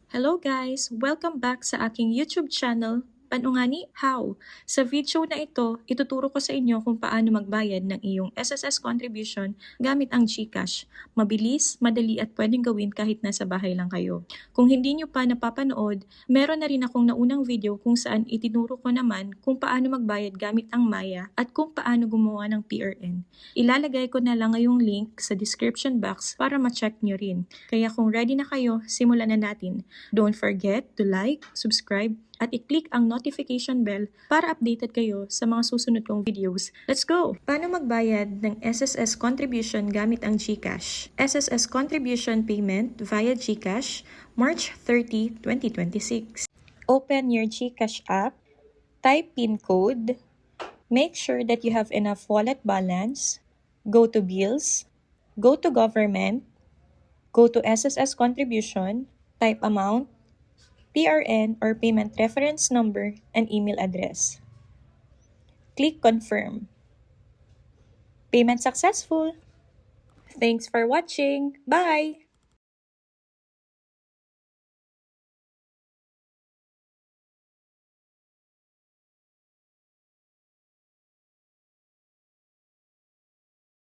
Hello guys! Welcome back sa aking YouTube channel, Panungani How. Sa video na ito, ituturo ko sa inyo kung paano magbayad ng iyong SSS contribution gamit ang GCash. Mabilis, madali at pwedeng gawin kahit nasa bahay lang kayo. Kung hindi nyo pa napapanood, meron na rin akong naunang video kung saan itinuro ko naman kung paano magbayad gamit ang Maya at kung paano gumawa ng PRN. Ilalagay ko na lang ngayong link sa description box para ma-check nyo rin. Kaya kung ready na kayo, simulan na natin. Don't forget to like, subscribe, at i-click ang notification bell para updated kayo sa mga susunod kong videos. Let's go! Paano magbayad ng SSS contribution gamit ang GCash? SSS contribution payment via GCash, March 30, 2026. Open your GCash app, type PIN code, make sure that you have enough wallet balance, go to bills, go to government, go to SSS contribution, type amount, PRN or payment reference number, and email address. Click confirm. Payment successful. Thanks for watching. Bye!